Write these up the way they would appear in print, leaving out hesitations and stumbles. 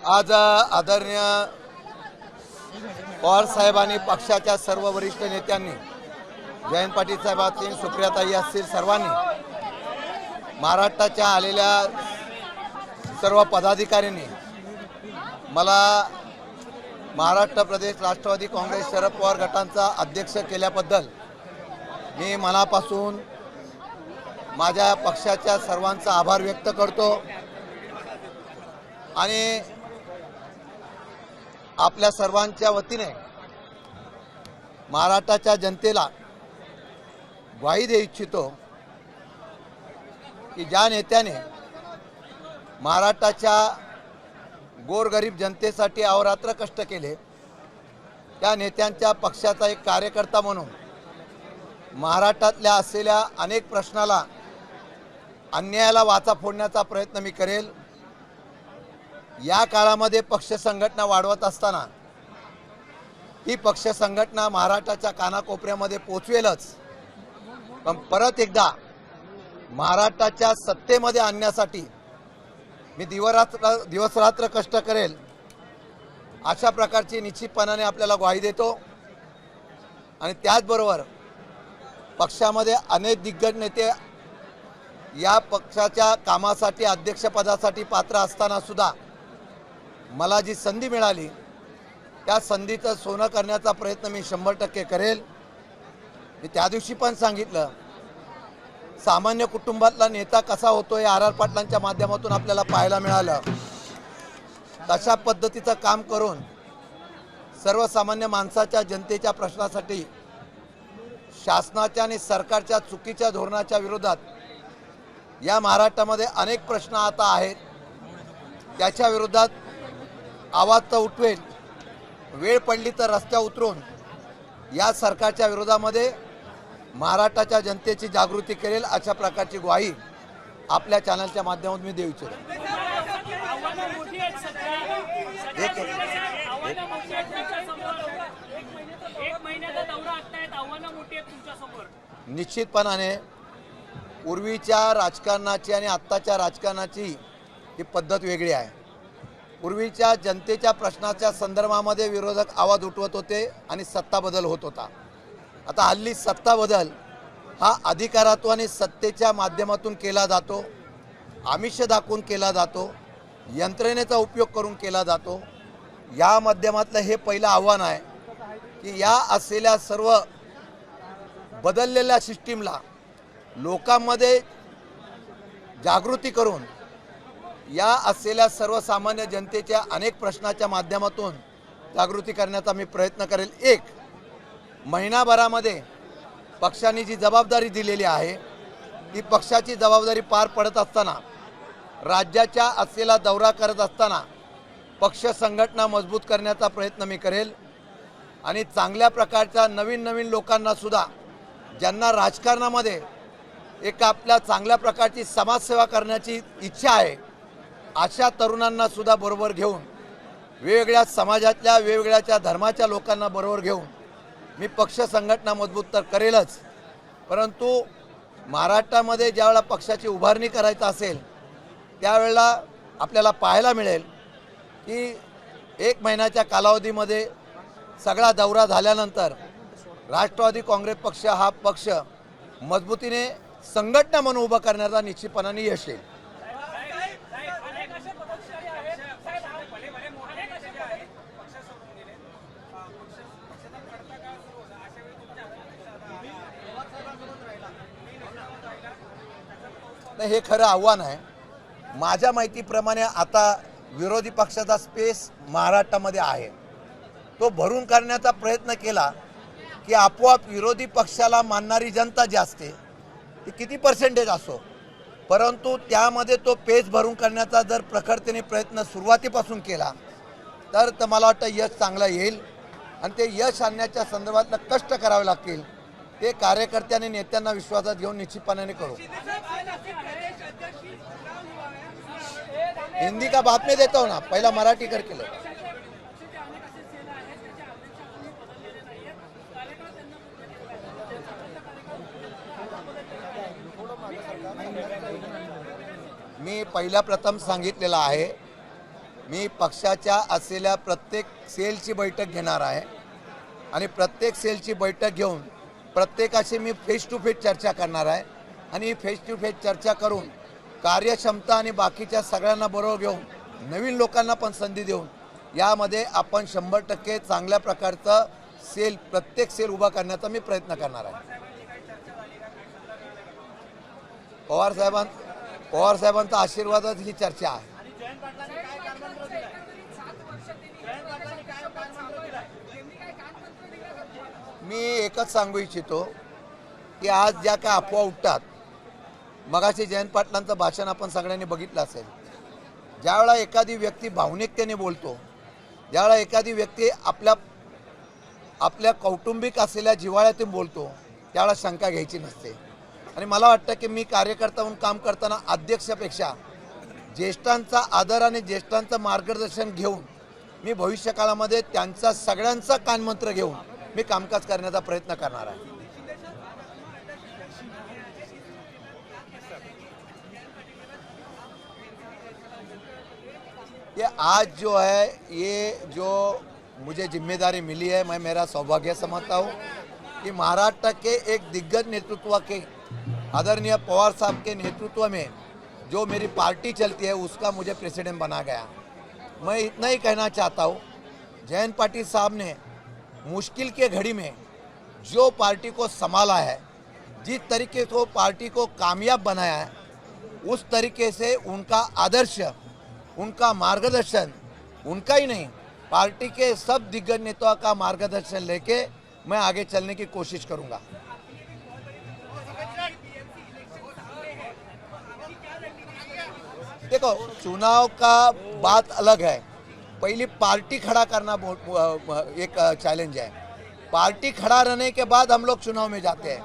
आज आदरणीय पवार साहेबांनी पक्षाच्या सर्व वरिष्ठ नेत्यांनी जयंत पाटील साहेब असतील, सुप्रियाताई असतील, सर्वांनी महाराष्ट्राच्या आलेल्या सर्व पदाधिकाऱ्यांनी मला महाराष्ट्र प्रदेश राष्ट्रवादी काँग्रेस शरद पवार गटांचा अध्यक्ष केल्याबद्दल मी मनापासून माझ्या पक्षाच्या सर्वांचा आभार व्यक्त करतो आणि आपल्या सर्वांच्या वतीने महाराष्ट्राच्या जनतेला ग्वाही देऊ इच्छितो की ज्या नेत्याने महाराष्ट्राच्या गोरगरीब जनतेसाठी अहोरात्र कष्ट केले, त्या नेत्यांच्या पक्षाचा एक कार्यकर्ता म्हणून महाराष्ट्रातल्या असलेल्या अनेक प्रश्नाला अन्यायाला वाचा फोडण्याचा प्रयत्न मी करेल। या काळामध्ये पक्ष संघटना वाढवत असताना ही पक्ष संघटना महाराष्ट्राच्या कानाकोपऱ्यामध्ये पोचवेलच, पण परत एकदा महाराष्ट्राच्या सत्तेमध्ये आणण्यासाठी मी दिवसरात्र कष्ट करेल, अशा प्रकारची निश्चितपणाने आपल्याला ग्वाही देतो। आणि त्याचबरोबर पक्षामध्ये अनेक दिग्गज नेते या पक्षाच्या कामासाठी अध्यक्षपदासाठी पात्र असताना सुद्धा मला जी संधी मिळाली त्या संधीचं सोनं करण्याचा प्रयत्न मी 100% करेल। मी त्या दिवशी पण सांगितलं, सामान्य कुटुंबातला नेता कसा होतो हे आर पाटलांच्या माध्यमातून आपल्याला पाहायला मिळालं। तशा पद्धतीचं काम करून सर्वसामान्य माणसाच्या जनतेच्या प्रश्नासाठी शासनाच्या आणि सरकारच्या चुकीच्या धोरणाच्या विरोधात या महाराष्ट्रामध्ये अनेक प्रश्न आता आहेत, त्याच्या विरोधात आवाज तर उठवेल, वेळ पडली तर रस्त्यावर उतरून या सरकारच्या विरोधामध्ये महाराष्ट्राच्या जनतेची जागृती करेल, अशा प्रकारची ग्वाही आपल्या चॅनलच्या माध्यमातून मी देऊ इच्छितो। निश्चितपणाने पूर्वीच्या राजकारणाची आणि आत्ताच्या राजकारणाची ही पद्धत वेगळी आहे। पूर्वीच्या जनतेच्या प्रश्नाच्या संदर्भामध्ये विरोधक आवाज उठवत होते आणि सत्ता बदल होत होता। आता हल्ली सत्ता बदल हा अधिकारातून आणि सत्तेच्या माध्यमातून केला जातो, आमिष दाखवून केला जातो, यंत्रणेचा उपयोग करून केला जातो। या माध्यमातलं हे पहिलं आव्हान आहे की या असलेल्या सर्व बदललेल्या सिस्टीमला लोकांमध्ये जागृती करून या असलेल्या सर्वसामान्य जनतेच्या अनेक प्रश्नाच्या माध्यमातून जागृती करण्याचा मी प्रयत्न करेल। एक महिनाभरामध्ये पक्षाने जी जबाबदारी दिलेली आहे ती पक्षाची जबाबदारी पार पडत असताना, राज्याच्या असलेला दौरा करत असताना पक्ष संघटना मजबूत करण्याचा प्रयत्न मी करेल आणि चांगल्या प्रकारच्या नवीन लोकांना सुद्धा, ज्यांना राजकारणामध्ये एक आपल्या चांगल्या प्रकारची समाजसेवा करण्याची इच्छा आहे, अशा तरुणांना सुद्धा बरोबर घेऊन, वेगवेगळ्या समाजातल्या वेगवेगळ्या धर्माच्या लोकांना बरोबर घेऊन मी पक्ष संघटना मजबूत तर करेलच, परंतु महाराष्ट्रामध्ये ज्यावेळेला पक्षाची उभारणी करायची असेल त्यावेळेला आपल्याला पाहायला मिळेल की 1 महिन्याच्या कालावधीमध्ये सगळा दौरा झाल्यानंतर राष्ट्रवादी काँग्रेस पक्ष हा पक्ष मजबूतीने संघटना म्हणून उभा करण्याचा निश्चितपणाने यश येईल। हे खरं आव्हान आहे। माझ्या माहितीप्रमाणे आता विरोधी पक्षाचा स्पेस महाराष्ट्रामध्ये आहे, तो भरून काढण्याचा प्रयत्न केला की आपोआप विरोधी पक्षाला मानणारी जनता जी असते ती किती पर्सेंटेज असो, परंतु त्यामध्ये तो पेच भरून करण्याचा जर प्रखरतेने प्रयत्न सुरुवातीपासून केला तर मला वाटतं यश चांगलं येईल आणि ते यश आणण्याच्या संदर्भातलं कष्ट करावे लागतील, ते कार्यकर्त्यांनी नेत्यांना विश्वासात घेऊन निश्चितपणाने करू। हिंदी का बात में देता हूँ ना, पहला मराठी करके लो। मी पहिल्या प्रथम सांगितलेलं आहे मी पक्षाच्या असलेल्या प्रत्येक सेलची बैठक घेणार आहे आणि प्रत्येक सेलची बैठक घेऊन प्रत्येकाशी मी फेस टू फेस चर्चा करणार आहे आणि फेस टू फेस चर्चा करून कार्यक्षमता आणि बाकीच्या सगळ्यांना बरोबर घेऊन नवीन लोकांना पण संधी देऊन यामध्ये आपण 100% चांगल्या प्रकारचं सेल प्रत्येक सेल उभा करण्याचा मी प्रयत्न करणार आहे. पवार साहेबांचा आशीर्वादात ही चर्चा आहे. मी एकच सांगू इच्छितो की आज ज्या काय अफवा उठतात, मगाशी जयंत पाटलांचं भाषण आपण सगळ्यांनी बघितलं असेल. ज्यावेळेला एखादी व्यक्ती भावनिकतेने बोलतो, ज्यावेळेला एखादी व्यक्ती आपल्या कौटुंबिक असलेल्या जिव्हाळ्यातून बोलतो, त्यावेळेला शंका घ्यायची नसते. आणि मला वाटतं की मी कार्यकर्ता म्हणून काम करताना अध्यक्षापेक्षा ज्येष्ठांचा आदर आणि ज्येष्ठांचं मार्गदर्शन घेऊन मी भविष्यकाळामध्ये त्यांचा सगळ्यांचा कानमंत्र घेऊन मी कामकाज करण्याचा प्रयत्न करणार आहे. ये आज जो है, ये जो मुझे जिम्मेदारी मिली है, मैं मेरा सौभाग्य समझता हूँ कि महाराष्ट्र के एक दिग्गज नेतृत्व के आदरणीय पवार साहब के नेतृत्व में जो मेरी पार्टी चलती है उसका मुझे प्रेसिडेंट बना गया. मैं इतना ही कहना चाहता हूँ, जयंत पाटिल साहब ने मुश्किल के घड़ी में जो पार्टी को संभाला है, जिस तरीके से पार्टी को कामयाब बनाया है, उस तरीके से उनका आदर्श, उनका मार्गदर्शन, उनका ही नहीं पार्टी के सब दिग्गज नेताओं का मार्गदर्शन लेके मैं आगे चलने की कोशिश करूंगा. देखो, चुनाव का बात अलग है. पहली पार्टी खड़ा करना एक चैलेंज है. पार्टी खड़ा रहने के बाद हम लोग चुनाव में जाते हैं.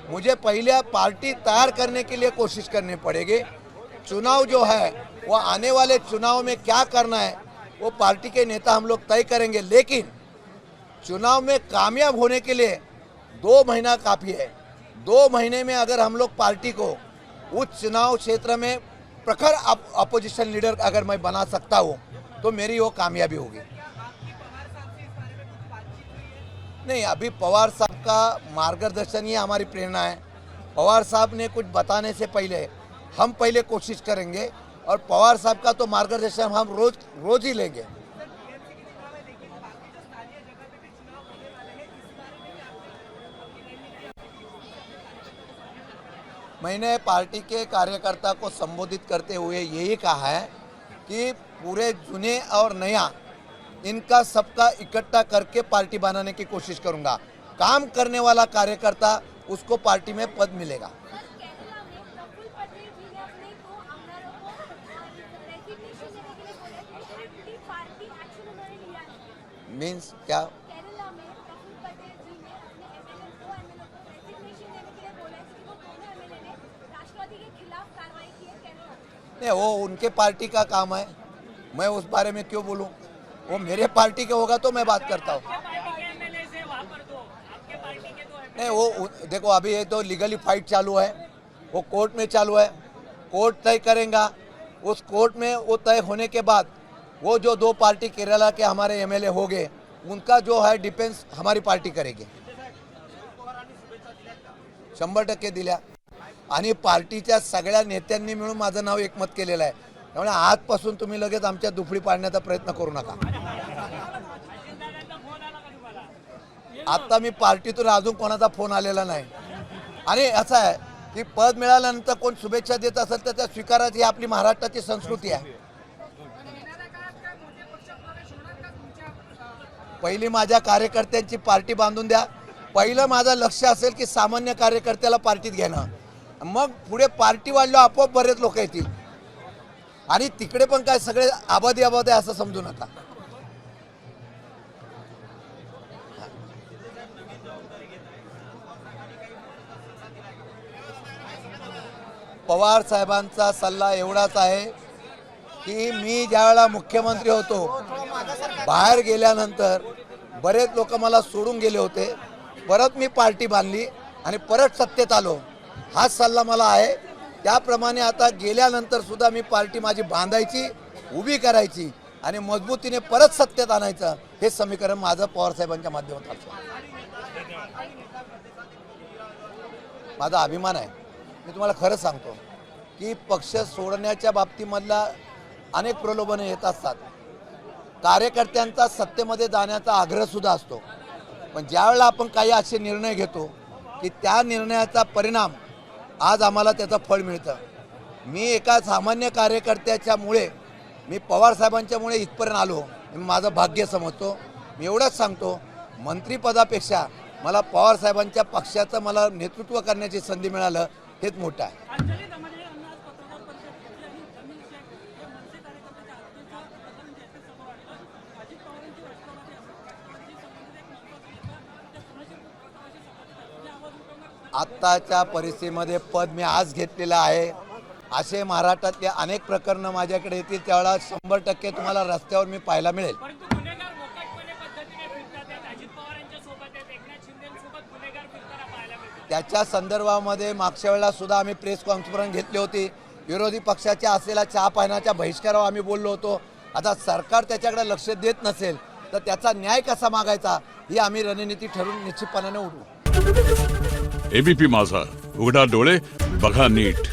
मुझे पहले पार्टी तैयार करने के लिए कोशिश करनी पड़ेगी. चुनाव जो है वो आने वाले चुनाव में क्या करना है वो पार्टी के नेता हम लोग तय करेंगे, लेकिन चुनाव में कामयाब होने के लिए 2 महीना काफ़ी है. 2 महीने में अगर हम लोग पार्टी को उस चुनाव क्षेत्र में प्रखर अपोजिशन लीडर अगर मैं बना सकता हूँ तो मेरी वो कामयाबी होगी. नहीं, अभी पवार साहब का मार्गदर्शन ही हमारी प्रेरणा है. पवार साहब ने कुछ बताने से पहले हम पहले कोशिश करेंगे और पवार साहब का तो मार्गदर्शन हम रोज ही लेंगे. मैंने पार्टी के कार्यकर्ता को संबोधित करते हुए यही कहा है कि पूरे जुने और नया इनका सबका इकट्ठा करके पार्टी बनाने की कोशिश करूंगा. काम करने वाला कार्यकर्ता उसको पार्टी में पद मिलेगा. मीन्स क्या? नहीं, वो उनके पार्टी का काम है, मैं उस बारे में क्यों बोलूं. वो मेरे पार्टी के होगा तो मैं बात करता हूँ. नहीं, वो देखो, अभी ये तो लीगली फाइट चालू है, वो कोर्ट में चालू है. कोर्ट तय करेगा. उस कोर्ट में वो तय होने के बाद वो जो 2 पार्टी केरला के हमारे एमएलए हो गए, उनका जो है डिफेंस हमारी पार्टी करेगी. 100% दिल्या. आणि पार्टीच्या सगळ्या नेत्यांनी मिळून माझं नाव एकमत केलेलं आहे. त्यामुळे आजपासून तुम्ही लगेच आमच्या दुफडी पाडण्याचा प्रयत्न करू नका. आता मी पार्टीतून अजून कोणाचा फोन आलेला नाही. आणि असं आहे की पद मिळाल्यानंतर कोण शुभेच्छा देत असेल तर त्या स्वीकारायची आपली महाराष्ट्राची संस्कृती आहे. पहिली माझ्या कार्यकर्त्यांची पार्टी बांधून द्या. पहिलं माझं लक्ष असेल की सामान्य कार्यकर्त्याला पार्टीत घेणं. मग पुढे पार्टी वाढल्यावर आपोआप बरेच लोक येतील. आणि तिकडे पण काय सगळे आबादी असं समजू नका. पवार साहेबांचा सल्ला एवढाच आहे की मी ज्यावेळेला मुख्यमंत्री होतो, बाहेर गेल्यानंतर बरेच लोक मला सोडून गेले होते. परत मी पार्टी बांधली आणि परत सत्तेत आलो. हा सल्ला मला आहे. त्याप्रमाणे आता गेल्यानंतर सुद्धा मी पार्टी माझी बांधायची, उभी करायची आणि मजबूतीने परत सत्तेत आणायचं हे समीकरण माझं पवारसाहेबांच्या माध्यमातून असतं. माझा अभिमान आहे. मी तुम्हाला खरं सांगतो की पक्ष सोडण्याच्या बाबतीमधला अनेक प्रलोभने येत असतात. कार्यकर्त्यांचा सत्तेमध्ये जाण्याचा आग्रहसुद्धा असतो. पण ज्यावेळेला आपण काही असे निर्णय घेतो की त्या निर्णयाचा परिणाम आज आम्हाला त्याचं फळ मिळतं. मी एका सामान्य कार्यकर्त्याच्यामुळे मी पवारसाहेबांच्यामुळे इथपर्यंत आलो. मी माझं भाग्य समजतो. मी एवढंच सांगतो, मंत्रिपदापेक्षा मला पवारसाहेबांच्या पक्षाचं मला नेतृत्व करण्याची संधी मिळालं हेच मोठं आहे. आत्ताच्या परिस्थितीमध्ये पद मी आज घेतलेलं आहे. असे महाराष्ट्रातले अनेक प्रकरणं माझ्याकडे येतील त्यावेळेला 100% तुम्हाला रस्त्यावर मी पाहायला मिळेल. त्याच्या संदर्भामध्ये मागच्या वेळेला सुद्धा आम्ही प्रेस कॉन्फरन्स घेतली होती. विरोधी पक्षाच्या असलेल्या चहा पाण्याच्या बहिष्कारावर आम्ही बोललो होतो. आता सरकार त्याच्याकडे लक्ष देत नसेल तर त्याचा न्याय कसा मागायचा ही आम्ही रणनीती ठरवून निश्चितपणाने उठवू. एबीपी माझा, उघडा डोळे बघा नीट.